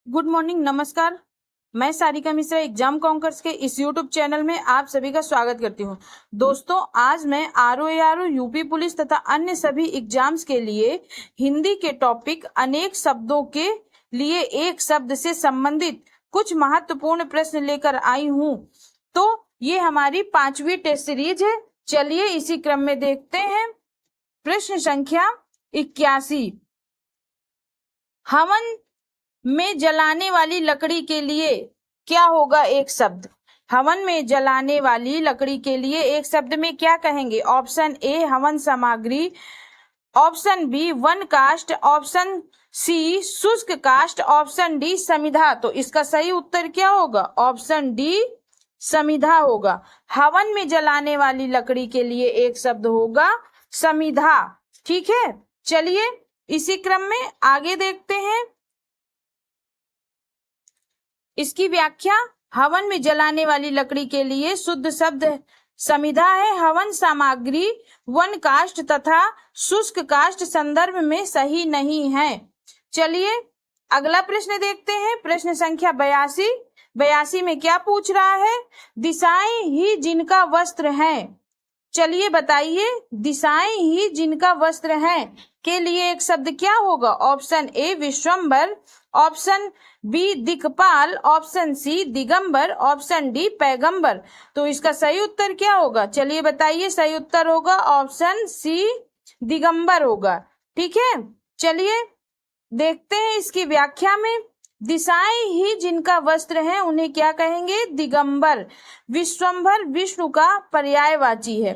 Good morning, नमस्कार। मैं Sarika Mishra exam conquers के इस यूट्यूब चैनल में आप सभी का स्वागत करती हूं। दोस्तों, आज मैं आरओ यूपी पुलिस तथा अन्य सभी एग्जाम्स के लिए हिंदी के टॉपिक अनेक शब्दों के लिए एक शब्द से संबंधित कुछ महत्वपूर्ण प्रश्न लेकर आई हूं। तो ये हमारी 5वीं टेस्ट सीरीज है। चलिए इसी क्रम में देखते हैं। प्रश्न संख्या 81। हवन में जलाने वाली लकड़ी के लिए क्या होगा एक शब्द? हवन में जलाने वाली लकड़ी के लिए एक शब्द में क्या कहेंगे? ऑप्शन ए हवन सामग्री, ऑप्शन बी वन काष्ठ, ऑप्शन सी शुष्क काष्ठ, ऑप्शन डी समिधा। तो इसका सही उत्तर क्या होगा? ऑप्शन डी समिधा होगा। हवन में जलाने वाली लकड़ी के लिए एक शब्द होगा समिधा। ठीक है, चलिए इसी क्रम में आगे देखते हैं। इसकी व्याख्या, हवन में जलाने वाली लकड़ी के लिए शुद्ध शब्द समिधा है। हवन सामग्री वन काष्ठ तथा शुष्क काष्ठ संदर्भ में सही नहीं है। चलिए अगला प्रश्न देखते हैं। प्रश्न संख्या 82 में क्या पूछ रहा है? दिशाएं ही जिनका वस्त्र है। चलिए बताइए, दिशाएं ही जिनका वस्त्र है के लिए एक शब्द क्या होगा? ऑप्शन ए विश्वम्बर, ऑप्शन बी दिक्पाल, ऑप्शन सी दिगंबर, ऑप्शन डी पैगंबर। तो इसका सही उत्तर क्या होगा? चलिए बताइए। सही उत्तर होगा ऑप्शन सी दिगंबर होगा। ठीक है, चलिए देखते हैं इसकी व्याख्या में। दिशाएं ही जिनका वस्त्र है उन्हें क्या कहेंगे? दिगंबर। विश्वम्भर विष्णु का पर्यायवाची है।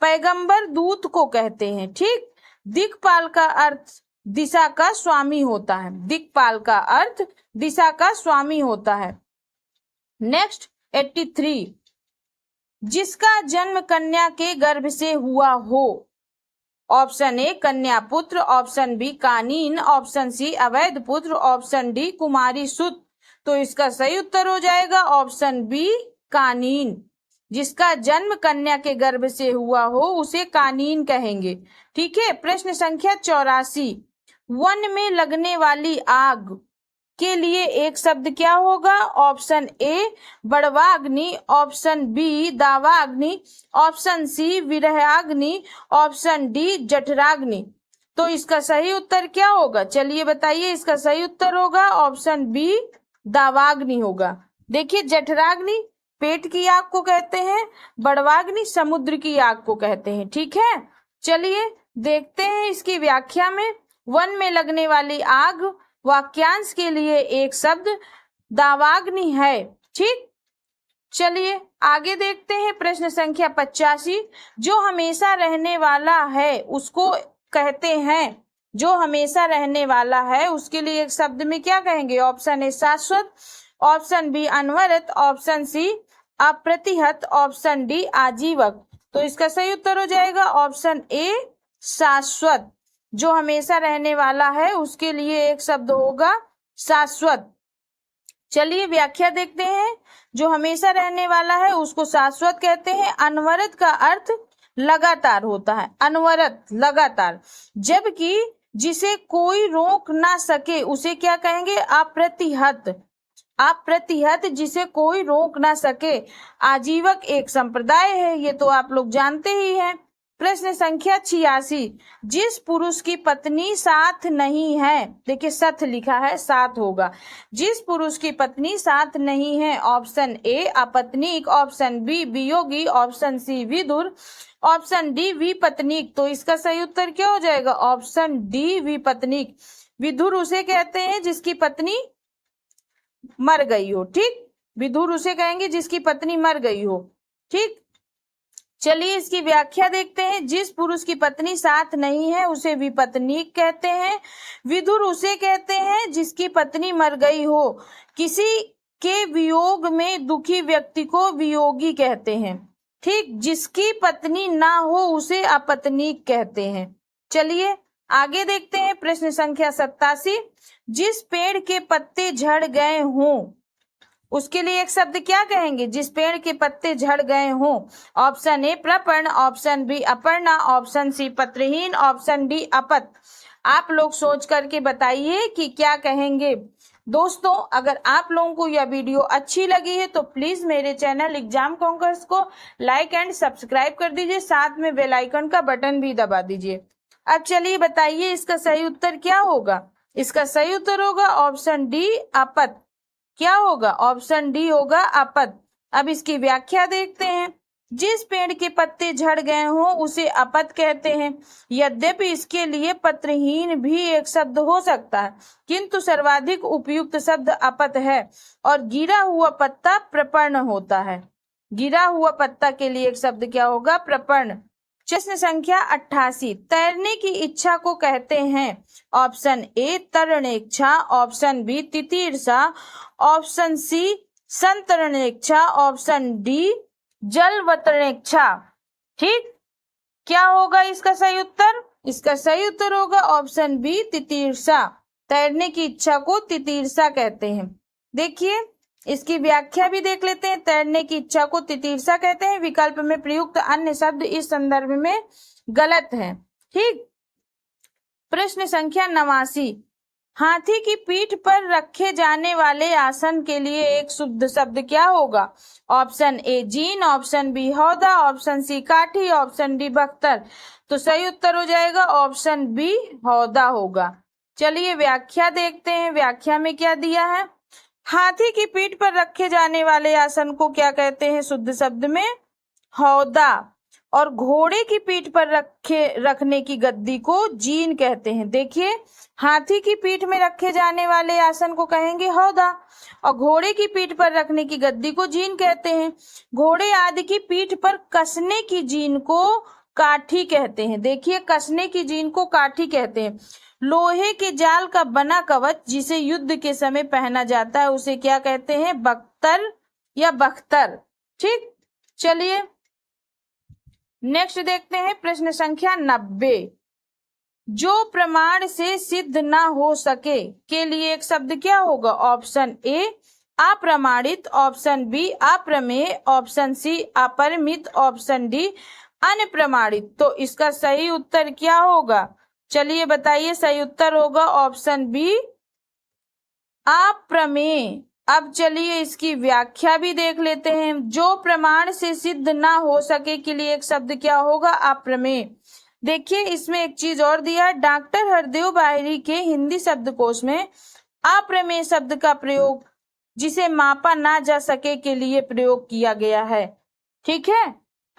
पैगंबर दूत को कहते हैं। ठीक, दिक्पाल का अर्थ दिशा का स्वामी होता है। दिक्पाल का अर्थ दिशा का स्वामी होता है। नेक्स्ट 83। जिसका जन्म कन्या के गर्भ से हुआ हो। ऑप्शन ए कन्या पुत्र, ऑप्शन बी कानीन, ऑप्शन सी अवैध पुत्र, ऑप्शन डी कुमारी सुत। तो इसका सही उत्तर हो जाएगा ऑप्शन बी कानीन। जिसका जन्म कन्या के गर्भ से हुआ हो उसे कानीन कहेंगे। ठीक है, प्रश्न संख्या 84। वन में लगने वाली आग के लिए एक शब्द क्या होगा? ऑप्शन ए बड़वाग्नि, ऑप्शन बी दावाग्नि, ऑप्शन सी विरहाग्नि, ऑप्शन डी जठराग्नि। तो इसका सही उत्तर क्या होगा? चलिए बताइए। इसका सही उत्तर होगा ऑप्शन बी दावाग्नि होगा। देखिए, जठराग्नि पेट की आग को कहते हैं, बड़वाग्नि समुद्र की आग को कहते हैं। ठीक है, चलिए देखते हैं इसकी व्याख्या में। वन में लगने वाली आग वाक्यांश के लिए एक शब्द दावाग्नि है। ठीक, चलिए आगे देखते हैं। प्रश्न संख्या 85। जो हमेशा रहने वाला है उसको कहते हैं। जो हमेशा रहने वाला है उसके लिए एक शब्द में क्या कहेंगे? ऑप्शन ए शाश्वत, ऑप्शन बी अनवरत, ऑप्शन सी अप्रतिहत, ऑप्शन डी आजीवक। तो इसका सही उत्तर हो जाएगा ऑप्शन ए शाश्वत। जो हमेशा रहने वाला है उसके लिए एक शब्द होगा शाश्वत। चलिए व्याख्या देखते हैं। जो हमेशा रहने वाला है उसको शाश्वत कहते हैं। अनवरत का अर्थ लगातार होता है। अनवरत लगातार। जबकि जिसे कोई रोक ना सके उसे क्या कहेंगे? अप्रतिहत। अप्रतिहत जिसे कोई रोक ना सके। आजीवक एक संप्रदाय है, ये तो आप लोग जानते ही हैं। प्रश्न संख्या 86। जिस पुरुष की पत्नी साथ नहीं है, देखिए सथ लिखा है, साथ होगा। जिस पुरुष की पत्नी साथ नहीं है। ऑप्शन ए अपत्नीक, ऑप्शन बी वियोगी, ऑप्शन सी विदुर, ऑप्शन डी विपत्नीक। तो इसका सही उत्तर क्या हो जाएगा? Option D विपत्नीक। विदुर उसे कहते हैं जिसकी पत्नी मर गई हो। ठीक, विदुर उसे कहेंगे जिसकी पत्नी मर गई हो। ठीक, चलिए इसकी व्याख्या देखते हैं। जिस पुरुष की पत्नी साथ नहीं है उसे विपत्नीक कहते हैं। विदुर उसे कहते हैं जिसकी पत्नी मर गई हो। किसी के वियोग में दुखी व्यक्ति को वियोगी कहते हैं। ठीक, जिसकी पत्नी ना हो उसे अपत्नीक कहते हैं। चलिए आगे देखते हैं। प्रश्न संख्या 87। जिस पेड़ के पत्ते झड़ गए हों उसके लिए एक शब्द क्या कहेंगे? जिस पेड़ के पत्ते झड़ गए हों। ऑप्शन ए प्रपर्ण, ऑप्शन बी अपर्णा, ऑप्शन सी पत्रहीन, ऑप्शन डी अपत। आप लोग सोच करके बताइए कि क्या कहेंगे। दोस्तों, अगर आप लोगों को यह वीडियो अच्छी लगी है तो प्लीज मेरे चैनल एग्जाम कॉन्कर्स को लाइक एंड सब्सक्राइब कर दीजिए, साथ में बेल आइकन का बटन भी दबा दीजिए। अब चलिए बताइए इसका सही उत्तर क्या होगा। इसका सही उत्तर होगा ऑप्शन डी, आपत। क्या होगा? ऑप्शन डी होगा, आपत। अब इसकी व्याख्या देखते हैं। जिस पेड़ के पत्ते झड़ गए हों उसे आपत कहते हैं। यद्यपि इसके लिए पत्रहीन भी एक शब्द हो सकता है, किंतु सर्वाधिक उपयुक्त शब्द आपत है। और गिरा हुआ पत्ता प्रपर्ण होता है। गिरा हुआ पत्ता के लिए एक शब्द क्या होगा? प्रपर्ण। प्रश्न संख्या 88, तैरने की इच्छा को कहते हैं। ऑप्शन ए तरणेच्छा, ऑप्शन बी तितीर्षा, ऑप्शन सी संतरणेच्छा, ऑप्शन डी जलवतरणेच्छा। ठीक, क्या होगा इसका सही उत्तर? इसका सही उत्तर होगा ऑप्शन बी, तितीर्षा। तैरने की इच्छा को तितीर्षा कहते हैं। देखिए इसकी व्याख्या भी देख लेते हैं। तैरने की इच्छा को तितीर्षा कहते हैं। विकल्प में प्रयुक्त अन्य शब्द इस संदर्भ में गलत है। ठीक, प्रश्न संख्या 89, हाथी की पीठ पर रखे जाने वाले आसन के लिए एक शुद्ध शब्द क्या होगा? ऑप्शन ए जीन, ऑप्शन बी हौदा, ऑप्शन सी काठी, ऑप्शन डी बख्तर। तो सही उत्तर हो जाएगा ऑप्शन बी, हौदा होगा। चलिए व्याख्या देखते हैं। व्याख्या में क्या दिया है? हाथी की पीठ पर रखे जाने वाले आसन को क्या कहते हैं शुद्ध शब्द में? हौदा। और घोड़े की पीठ पर रखने की गद्दी को जीन कहते हैं। देखिए हाथी की पीठ में रखे जाने वाले आसन को कहेंगे हौदा और घोड़े की पीठ पर रखने की गद्दी को जीन कहते हैं। घोड़े आदि की पीठ पर कसने की जीन को काठी कहते हैं। देखिए कसने की जीन को काठी कहते हैं। लोहे के जाल का बना कवच जिसे युद्ध के समय पहना जाता है उसे क्या कहते हैं? बख्तर या बख्तर। ठीक, चलिए नेक्स्ट देखते हैं। प्रश्न संख्या 90, जो प्रमाण से सिद्ध ना हो सके के लिए एक शब्द क्या होगा? ऑप्शन ए अप्रमाणित, ऑप्शन बी अप्रमेय, ऑप्शन सी अपरिमित, ऑप्शन डी अनप्रमाणित। तो इसका सही उत्तर क्या होगा? चलिए बताइए। सही उत्तर होगा ऑप्शन बी अप्रमेय। अब चलिए इसकी व्याख्या भी देख लेते हैं। जो प्रमाण से सिद्ध ना हो सके के लिए एक शब्द क्या होगा? अप्रमेय। देखिए इसमें एक चीज और दिया है। डॉक्टर हरदेव बाहरी के हिंदी शब्दकोश में अप्रमेय शब्द का प्रयोग जिसे मापा ना जा सके के लिए प्रयोग किया गया है। ठीक है।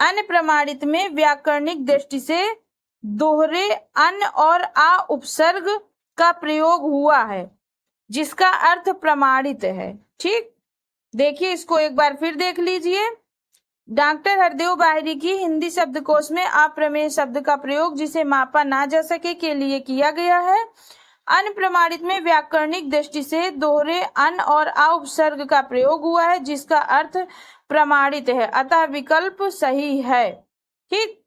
अनप्रमाणित में व्याकरणिक दृष्टि से दोहरे अन और आ उपसर्ग का प्रयोग हुआ है जिसका अर्थ प्रमाणित है। ठीक, देखिए इसको एक बार फिर देख लीजिए। डॉक्टर हरदेव बाहरी की हिंदी शब्दकोश में अप्रमेय शब्द का प्रयोग जिसे मापा ना जा सके के लिए किया गया है। अनप्रमाणित में व्याकरणिक दृष्टि से दोहरे अन और आ उपसर्ग का प्रयोग हुआ है जिसका अर्थ प्रमाणित है, अतः विकल्प सही है। ठीक,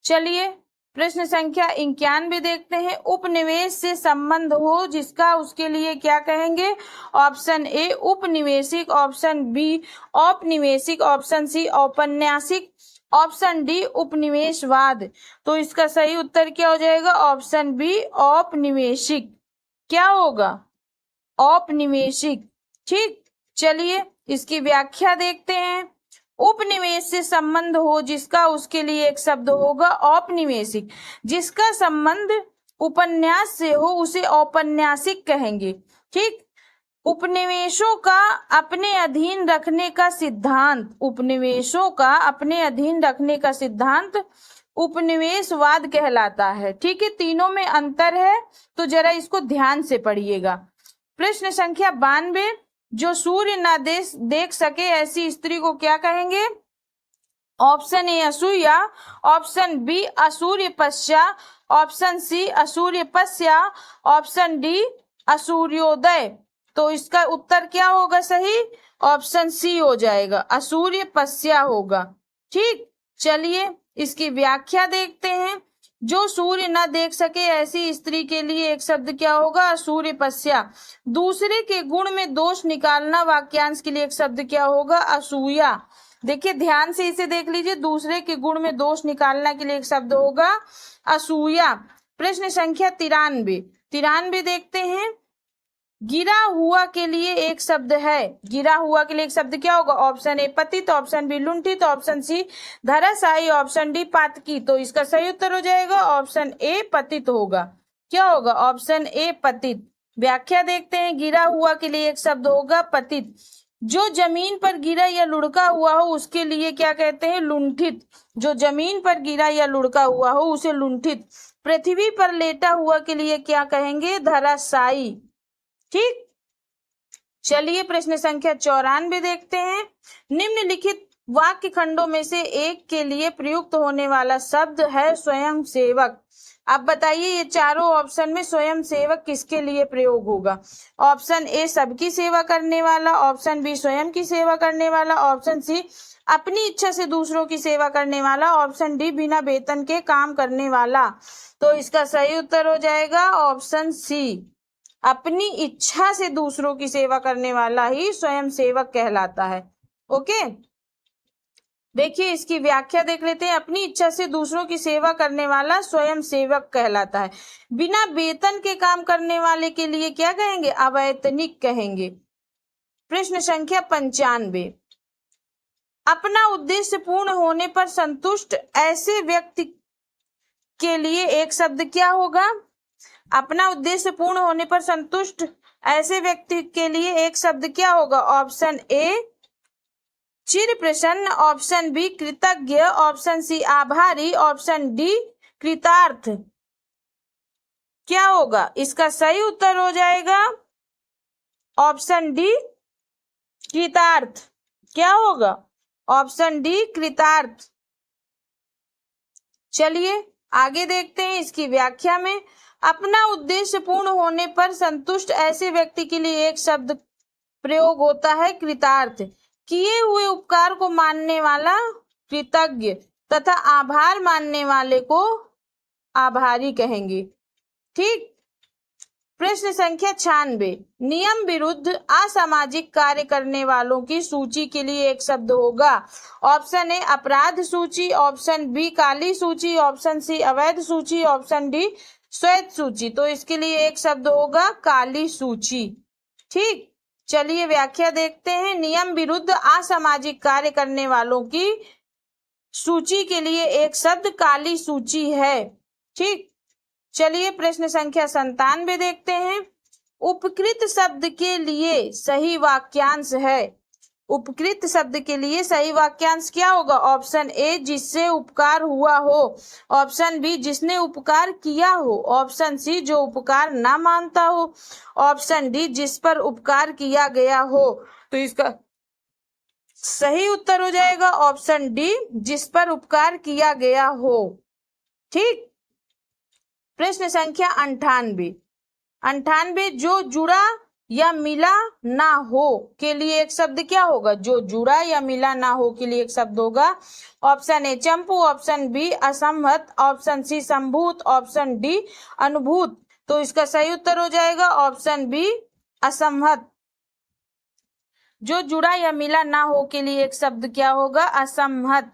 चलिए प्रश्न संख्या 91 देखते हैं। उपनिवेश से संबंध हो जिसका उसके लिए क्या कहेंगे? ऑप्शन ए उपनिवेशिक, ऑप्शन बी औपनिवेशिक, ऑप्शन सी औपन्यासिक, ऑप्शन डी उपनिवेशवाद। तो इसका सही उत्तर क्या हो जाएगा? ऑप्शन बी औपनिवेशिक। क्या होगा? औपनिवेशिक। ठीक, चलिए इसकी व्याख्या देखते हैं। उपनिवेश से संबंध हो जिसका उसके लिए एक शब्द होगा औपनिवेशिक। जिसका संबंध उपन्यास से हो उसे औपन्यासिक कहेंगे। ठीक, उपनिवेशों का अपने अधीन रखने का सिद्धांत, उपनिवेशों का अपने अधीन रखने का सिद्धांत उपनिवेशवाद कहलाता है। ठीक है, तीनों में अंतर है तो जरा इसको ध्यान से पढ़िएगा। प्रश्न संख्या 92, जो सूर्य ना देख सके ऐसी स्त्री को क्या कहेंगे? ऑप्शन ए असूया, ऑप्शन बी असूर्य पश्या, ऑप्शन सी असूर्य पश्या, ऑप्शन डी असूर्योदय। तो इसका उत्तर क्या होगा सही? ऑप्शन सी हो जाएगा, असूर्य पश्या होगा। ठीक, चलिए इसकी व्याख्या देखते हैं। जो सूर्य न देख सके ऐसी स्त्री के लिए एक शब्द क्या होगा? असूर्य पश्या। दूसरे के गुण में दोष निकालना वाक्यांश के लिए एक शब्द क्या होगा? असूया। देखिए ध्यान से इसे देख लीजिए। दूसरे के गुण में दोष निकालना के लिए एक शब्द होगा असूया। प्रश्न संख्या 93 देखते हैं। गिरा हुआ के लिए एक शब्द है, गिरा हुआ के लिए एक शब्द क्या होगा? ऑप्शन ए पतित, ऑप्शन बी लुंठित, ऑप्शन सी धराशायी, ऑप्शन डी पातकी। तो इसका सही उत्तर हो जाएगा ऑप्शन ए पतित होगा। क्या होगा? ऑप्शन ए पतित। व्याख्या देखते हैं, गिरा हुआ के लिए एक शब्द होगा पतित। जो जमीन पर गिरा या लुढ़का हुआ हो उसके लिए क्या कहते हैं? लुंठित। जो जमीन पर गिरा या लुढ़का हुआ हो उसे लुंठित। पृथ्वी पर लेटा हुआ के लिए क्या कहेंगे? धराशायी। ठीक, चलिए प्रश्न संख्या 94 देखते हैं। निम्नलिखित वाक्य खंडों में से एक के लिए प्रयुक्त होने वाला शब्द है स्वयं सेवक। अब बताइए ये चारों ऑप्शन में स्वयं सेवक किसके लिए प्रयोग होगा? ऑप्शन ए सबकी सेवा करने वाला, ऑप्शन बी स्वयं की सेवा करने वाला, ऑप्शन सी अपनी इच्छा से दूसरों की सेवा करने वाला, ऑप्शन डी बिना वेतन के काम करने वाला। तो इसका सही उत्तर हो जाएगा ऑप्शन सी, अपनी इच्छा से दूसरों की सेवा करने वाला ही स्वयं सेवक कहलाता है। ओके, देखिए इसकी व्याख्या देख लेते हैं। अपनी इच्छा से दूसरों की सेवा करने वाला स्वयं सेवक कहलाता है। बिना वेतन के काम करने वाले के लिए क्या कहेंगे? अवैतनिक कहेंगे। प्रश्न संख्या 95, अपना उद्देश्य पूर्ण होने पर संतुष्ट ऐसे व्यक्ति के लिए एक शब्द क्या होगा? अपना उद्देश्य पूर्ण होने पर संतुष्ट ऐसे व्यक्ति के लिए एक शब्द क्या होगा? ऑप्शन ए चिर प्रसन्न, ऑप्शन बी कृतज्ञ, ऑप्शन सी आभारी, ऑप्शन डी कृतार्थ। क्या होगा? इसका सही उत्तर हो जाएगा ऑप्शन डी कृतार्थ। क्या होगा? ऑप्शन डी कृतार्थ। चलिए आगे देखते हैं इसकी व्याख्या में। अपना उद्देश्य पूर्ण होने पर संतुष्ट ऐसे व्यक्ति के लिए एक शब्द प्रयोग होता है कृतार्थ। किए हुए उपकार को मानने वाला कृतज्ञ तथा आभार मानने वाले को आभारी कहेंगे। ठीक, प्रश्न संख्या 96, नियम विरुद्ध असामाजिक कार्य करने वालों की सूची के लिए एक शब्द होगा। ऑप्शन ए अपराध सूची, ऑप्शन बी काली सूची, ऑप्शन सी अवैध सूची, ऑप्शन डी श्वेत सूची। तो इसके लिए एक शब्द होगा काली सूची। ठीक, चलिए व्याख्या देखते हैं। नियम विरुद्ध असामाजिक कार्य करने वालों की सूची के लिए एक शब्द काली सूची है। ठीक, चलिए प्रश्न संख्या 97 देखते हैं। उपकृत शब्द के लिए सही वाक्यांश है। उपकृत शब्द के लिए सही वाक्यांश क्या होगा? ऑप्शन ए जिससे उपकार हुआ हो, ऑप्शन बी जिसने उपकार किया हो, ऑप्शन सी जो उपकार ना मानता हो, ऑप्शन डी जिस पर उपकार किया गया हो। तो इसका सही उत्तर हो जाएगा ऑप्शन डी जिस पर उपकार किया गया हो। ठीक, प्रश्न संख्या 98 जो जुड़ा या मिला ना हो के लिए एक शब्द क्या होगा? जो जुड़ा या मिला ना हो के लिए एक शब्द होगा। ऑप्शन ए चंपू, ऑप्शन बी असंहत, ऑप्शन सी संभूत, ऑप्शन डी अनुभूत। तो इसका सही उत्तर हो जाएगा ऑप्शन बी असंहत। जो जुड़ा या मिला ना हो के लिए एक शब्द क्या होगा? असंहत।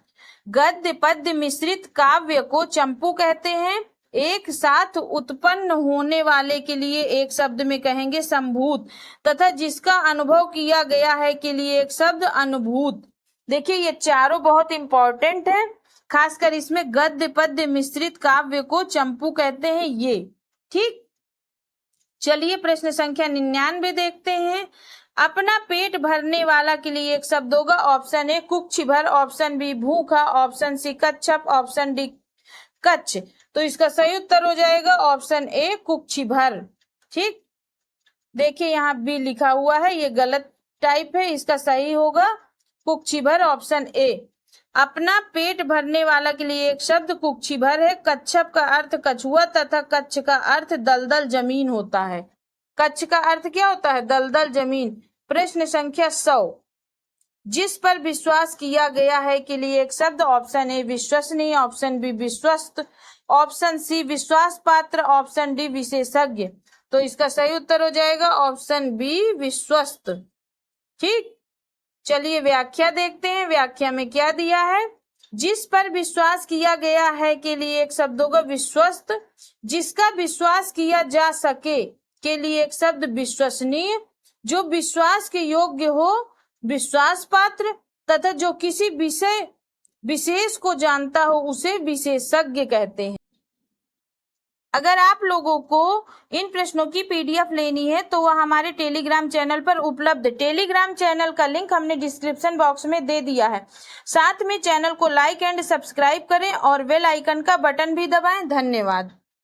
गद्य पद्य मिश्रित काव्य को चंपू कहते हैं। एक साथ उत्पन्न होने वाले के लिए एक शब्द में कहेंगे संभूत, तथा जिसका अनुभव किया गया है के लिए एक शब्द अनुभूत। देखिए ये चारों बहुत इंपॉर्टेंट है, खासकर इसमें गद्य पद्य मिश्रित काव्य को चंपू कहते हैं ये। ठीक, चलिए प्रश्न संख्या 99 देखते हैं। अपना पेट भरने वाला के लिए एक शब्द होगा। ऑप्शन ए कुक्षि भर, ऑप्शन बी भूखा, ऑप्शन सी कच्छप, ऑप्शन डी कच्छ। तो इसका सही उत्तर हो जाएगा ऑप्शन ए कुक्षि भर। ठीक, देखिए यहाँ बी लिखा हुआ है, ये गलत टाइप है, इसका सही होगा कुक्षि भर, ऑप्शन ए। अपना पेट भरने वाला के लिए एक शब्द कुक्षि भर है। कच्छप का अर्थ कछुआ तथा कच्छ का अर्थ दलदल जमीन होता है। कच्छ का अर्थ क्या होता है? दलदल जमीन। प्रश्न संख्या 100, जिस पर विश्वास किया गया है के लिए एक शब्द। ऑप्शन ए विश्वसनीय, ऑप्शन बी विश्वस्त, ऑप्शन सी विश्वास पात्र, ऑप्शन डी विशेषज्ञ। तो इसका सही उत्तर हो जाएगा ऑप्शन बी विश्वस्त। ठीक, चलिए व्याख्या देखते हैं। व्याख्या में क्या दिया है? जिस पर विश्वास किया गया है के लिए एक शब्द होगा विश्वस्त। जिसका विश्वास किया जा सके के लिए एक शब्द विश्वसनीय, जो विश्वास के योग्य हो, विश्वास पात्र, तथा जो किसी विषय विशेष को जानता हो उसे विशेषज्ञ कहते हैं। अगर आप लोगों को इन प्रश्नों की पीडीएफ लेनी है तो वह हमारे टेलीग्राम चैनल पर उपलब्ध। टेलीग्राम चैनल का लिंक हमने डिस्क्रिप्शन बॉक्स में दे दिया है। साथ में चैनल को लाइक एंड सब्सक्राइब करें और बेल आइकन का बटन भी दबाएं। धन्यवाद।